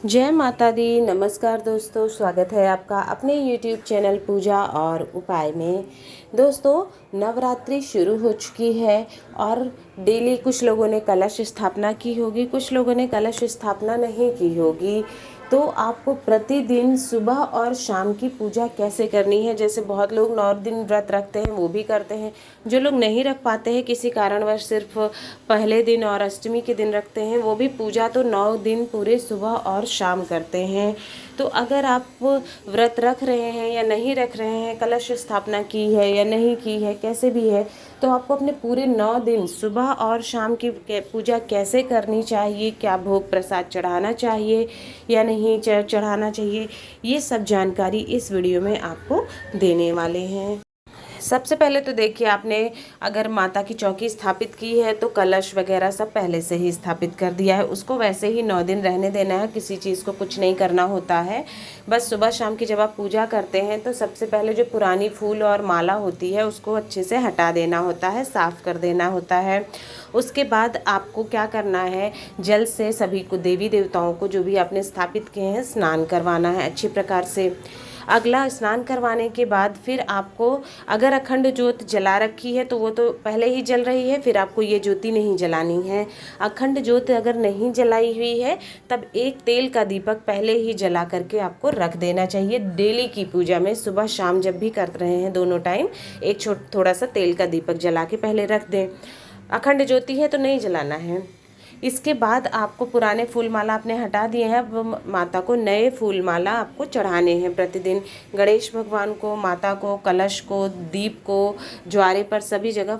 जय माता दी। नमस्कार दोस्तों, स्वागत है आपका अपने YouTube चैनल पूजा और उपाय में। दोस्तों, नवरात्रि शुरू हो चुकी है और डेली कुछ लोगों ने कलश स्थापना की होगी, कुछ लोगों ने कलश स्थापना नहीं की होगी। तो आपको प्रतिदिन सुबह और शाम की पूजा कैसे करनी है, जैसे बहुत लोग 9 दिन व्रत रखते हैं वो भी करते हैं। जो लोग नहीं रख पाते हैं किसी कारणवश, सिर्फ पहले दिन और अष्टमी के दिन रखते हैं, वो भी पूजा तो 9 दिन पूरे सुबह और शाम करते हैं। तो अगर आप व्रत रख रहे हैं या नहीं रख रहे हैं, कलश स्थापना की है या नहीं की है, कैसे भी है, तो आपको अपने पूरे 9 दिन सुबह और शाम की पूजा कैसे करनी चाहिए, क्या भोग प्रसाद चढ़ाना चाहिए या नहीं चढ़ाना चाहिए, ये सब जानकारी इस वीडियो में आपको देने वाले हैं। सबसे पहले तो देखिए, आपने अगर माता की चौकी स्थापित की है तो कलश वगैरह सब पहले से ही स्थापित कर दिया है, उसको वैसे ही 9 दिन रहने देना है, किसी चीज़ को कुछ नहीं करना होता है। बस सुबह शाम की जब आप पूजा करते हैं तो सबसे पहले जो पुरानी फूल और माला होती है उसको अच्छे से हटा देना होता है, साफ़ कर देना होता है। उसके बाद आपको क्या करना है, जल से सभी को, देवी देवताओं को जो भी आपने स्थापित किए हैं, स्नान करवाना है अच्छी प्रकार से। अगला, स्नान करवाने के बाद फिर आपको, अगर अखंड ज्योत जला रखी है तो वो तो पहले ही जल रही है, फिर आपको ये ज्योति नहीं जलानी है। अखंड ज्योत अगर नहीं जलाई हुई है तब एक तेल का दीपक पहले ही जला करके आपको रख देना चाहिए। डेली की पूजा में सुबह शाम जब भी कर रहे हैं दोनों टाइम एक थोड़ा सा तेल का दीपक जला के पहले रख दें। अखंड ज्योति है तो नहीं जलाना है। इसके बाद आपको पुराने फूल माला आपने हटा दिए हैं, अब माता को नए फूल माला आपको चढ़ाने हैं प्रतिदिन। गणेश भगवान को, माता को, कलश को, दीप को, ज्वारे पर सभी जगह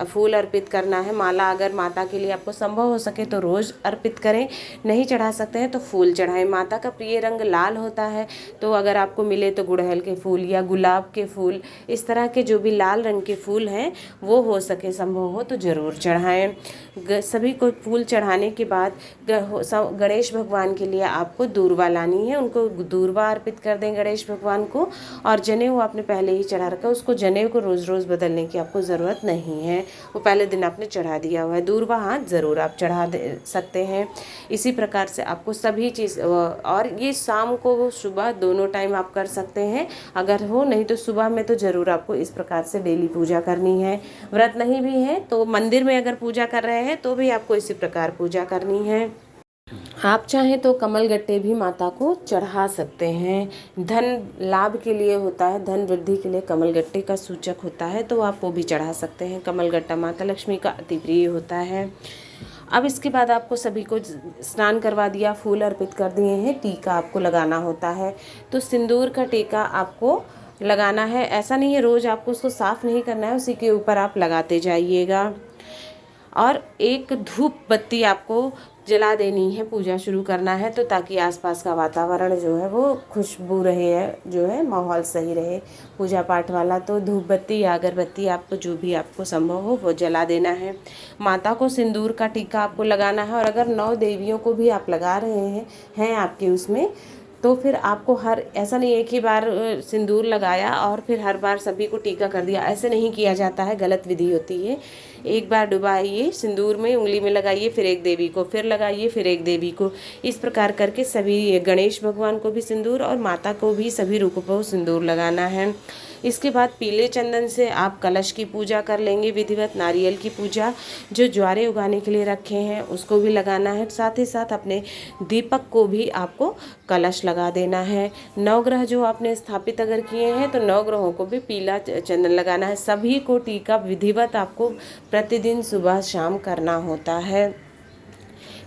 फूल अर्पित करना है। माला अगर माता के लिए आपको संभव हो सके तो रोज़ अर्पित करें, नहीं चढ़ा सकते हैं तो फूल चढ़ाएं। माता का प्रिय रंग लाल होता है, तो अगर आपको मिले तो गुड़हल के फूल या गुलाब के फूल, इस तरह के जो भी लाल रंग के फूल हैं वो हो सके, संभव हो तो ज़रूर चढ़ाएं। सभी को फूल चढ़ाने के बाद गणेश भगवान के लिए आपको दूर्वा लानी है, उनको दूर्वा अर्पित कर दें गणेश भगवान को। और जनेऊ आपने पहले ही चढ़ा रखा है, उसको जनेऊ को रोज़ रोज़ बदलने की आपको ज़रूरत नहीं है, वो पहले दिन आपने चढ़ा दिया हुआ है। दूर्वा हाँ ज़रूर आप चढ़ा दे सकते हैं। इसी प्रकार से आपको सभी चीज़, और ये शाम को सुबह दोनों टाइम आप कर सकते हैं अगर हो, नहीं तो सुबह में तो ज़रूर आपको इस प्रकार से डेली पूजा करनी है। व्रत नहीं भी है तो मंदिर में अगर पूजा कर रहे हैं तो भी आपको इसी प्रकार पूजा करनी है। आप चाहें तो कमल गट्टे भी माता को चढ़ा सकते हैं, धन लाभ के लिए होता है, धन वृद्धि के लिए कमल गट्टे का सूचक होता है, तो आप वो भी चढ़ा सकते हैं। कमल गट्टा माता लक्ष्मी का अति प्रिय होता है। अब इसके बाद आपको सभी को स्नान करवा दिया, फूल अर्पित कर दिए हैं, टीका आपको लगाना होता है। तो सिंदूर का टीका आपको लगाना है, ऐसा नहीं है रोज़ आपको उसको साफ़ नहीं करना है, उसी के ऊपर आप लगाते जाइएगा। और एक धूप बत्ती आपको जला देनी है, पूजा शुरू करना है तो, ताकि आसपास का वातावरण जो है वो खुशबू रहे, जो है माहौल सही रहे पूजा पाठ वाला। तो धूप बत्ती या अगरबत्ती आपको जो भी आपको संभव हो वो जला देना है। माता को सिंदूर का टीका आपको लगाना है, और अगर 9 देवियों को भी आप लगा रहे हैं आपके उसमें, तो फिर आपको ऐसा नहीं एक ही बार सिंदूर लगाया और फिर हर बार सभी को टीका कर दिया, ऐसे नहीं किया जाता है, गलत विधि होती है। एक बार डुबाइए सिंदूर में, उंगली में लगाइए, फिर एक देवी को, फिर लगाइए, फिर एक देवी को, इस प्रकार करके सभी, गणेश भगवान को भी सिंदूर और माता को भी सभी रूपों पर सिंदूर लगाना है। इसके बाद पीले चंदन से आप कलश की पूजा कर लेंगे विधिवत। नारियल की पूजा जो ज्वारे उगाने के लिए रखे हैं उसको भी लगाना है, साथ ही साथ अपने दीपक को भी आपको कलश लगा देना है। 9 ग्रह जो आपने स्थापित अगर किए हैं तो 9 ग्रहों को भी पीला चंदन लगाना है। सभी को टीका विधिवत आपको प्रतिदिन सुबह शाम करना होता है।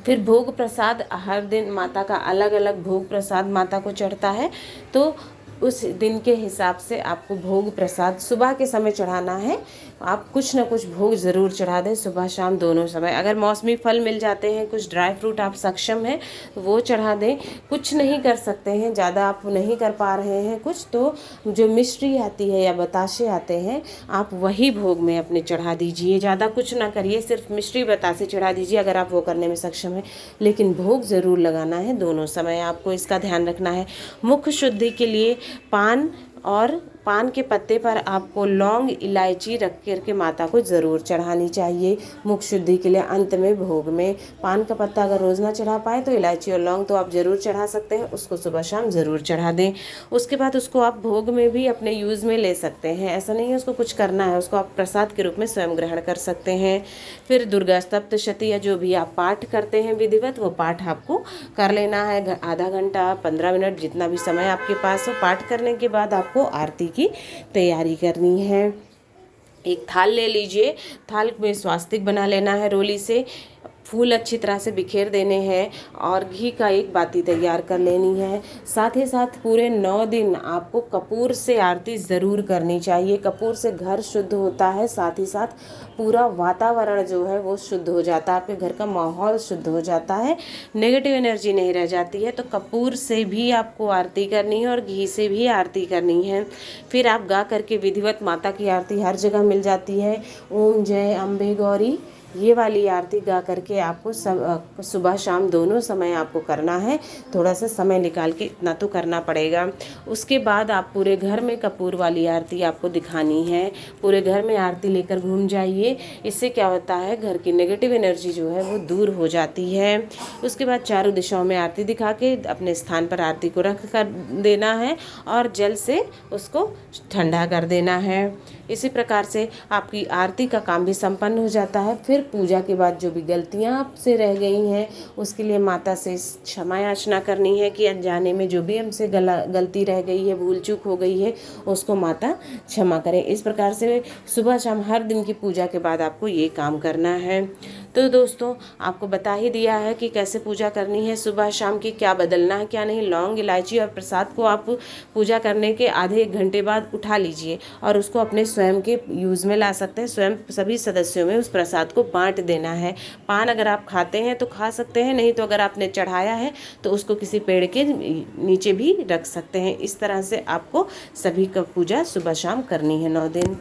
फिर भोग प्रसाद, हर दिन माता का अलग अलग भोग प्रसाद माता को चढ़ता है, तो उस दिन के हिसाब से आपको भोग प्रसाद सुबह के समय चढ़ाना है। आप कुछ ना कुछ भोग ज़रूर चढ़ा दें सुबह शाम दोनों समय। अगर मौसमी फल मिल जाते हैं, कुछ ड्राई फ्रूट आप सक्षम हैं तो वो चढ़ा दें। कुछ नहीं कर सकते हैं, ज़्यादा आप नहीं कर पा रहे हैं कुछ, तो जो मिश्री आती है या बताशे आते हैं आप वही भोग में अपने चढ़ा दीजिए। ज़्यादा कुछ ना करिए, सिर्फ मिश्री बतासे चढ़ा दीजिए अगर आप वो करने में सक्षम हैं, लेकिन भोग ज़रूर लगाना है दोनों समय, आपको इसका ध्यान रखना है। मुख शुद्धि के लिए पान और पान के पत्ते पर आपको लौंग इलायची रख करके माता को ज़रूर चढ़ानी चाहिए मुख शुद्धि के लिए। अंत में भोग में पान का पत्ता अगर रोज़ ना चढ़ा पाए तो इलायची और लौंग तो आप ज़रूर चढ़ा सकते हैं, उसको सुबह शाम ज़रूर चढ़ा दें। उसके बाद उसको आप भोग में भी अपने यूज़ में ले सकते हैं, ऐसा नहीं है उसको कुछ करना है, उसको आप प्रसाद के रूप में स्वयं ग्रहण कर सकते हैं। फिर दुर्गा सप्तशती या जो भी आप पाठ करते हैं विधिवत, वो पाठ आपको कर लेना है। आधा घंटा 15 मिनट जितना भी समय आपके पास हो। पाठ करने के बाद आपको आरती की तैयारी करनी है। एक थाल ले लीजिए, थाल में स्वास्तिक बना लेना है रोली से, फूल अच्छी तरह से बिखेर देने हैं और घी का एक बाती तैयार कर लेनी है। साथ ही साथ पूरे 9 दिन आपको कपूर से आरती ज़रूर करनी चाहिए। कपूर से घर शुद्ध होता है, साथ ही साथ पूरा वातावरण जो है वो शुद्ध हो जाता है, आपके घर का माहौल शुद्ध हो जाता है, नेगेटिव एनर्जी नहीं रह जाती है। तो कपूर से भी आपको आरती करनी है और घी से भी आरती करनी है। फिर आप गा करके विधिवत, माता की आरती हर जगह मिल जाती है, ओम जय अम्बे गौरी, ये वाली आरती गा करके आपको सुबह शाम दोनों समय आपको करना है। थोड़ा सा समय निकाल के इतना तो करना पड़ेगा। उसके बाद आप पूरे घर में कपूर वाली आरती आपको दिखानी है। पूरे घर में आरती लेकर घूम जाइए, इससे क्या होता है घर की नेगेटिव एनर्जी जो है वो दूर हो जाती है। उसके बाद चारों दिशाओं में आरती दिखा के अपने स्थान पर आरती को रख कर देना है और जल से उसको ठंडा कर देना है। इसी प्रकार से आपकी आरती का काम भी संपन्न हो जाता है। फिर पूजा के बाद जो भी गलतियां आपसे रह गई हैं उसके लिए माता से क्षमा याचना करनी है कि अनजाने में जो भी हमसे गलती रह गई है, भूल चूक हो गई है, उसको माता क्षमा करें। इस प्रकार से सुबह शाम हर दिन की पूजा के बाद आपको ये काम करना है। तो दोस्तों आपको बता ही दिया है कि कैसे पूजा करनी है सुबह शाम की, क्या बदलना है क्या नहीं। लौंग इलायची और प्रसाद को आप पूजा करने के आधे 1 घंटे बाद उठा लीजिए और उसको अपने स्वयं के यूज़ में ला सकते हैं। स्वयं सभी सदस्यों में उस प्रसाद को बांट देना है। पान अगर आप खाते हैं तो खा सकते हैं, नहीं तो अगर आपने चढ़ाया है तो उसको किसी पेड़ के नीचे भी रख सकते हैं। इस तरह से आपको सभी का पूजा सुबह शाम करनी है 9 दिन।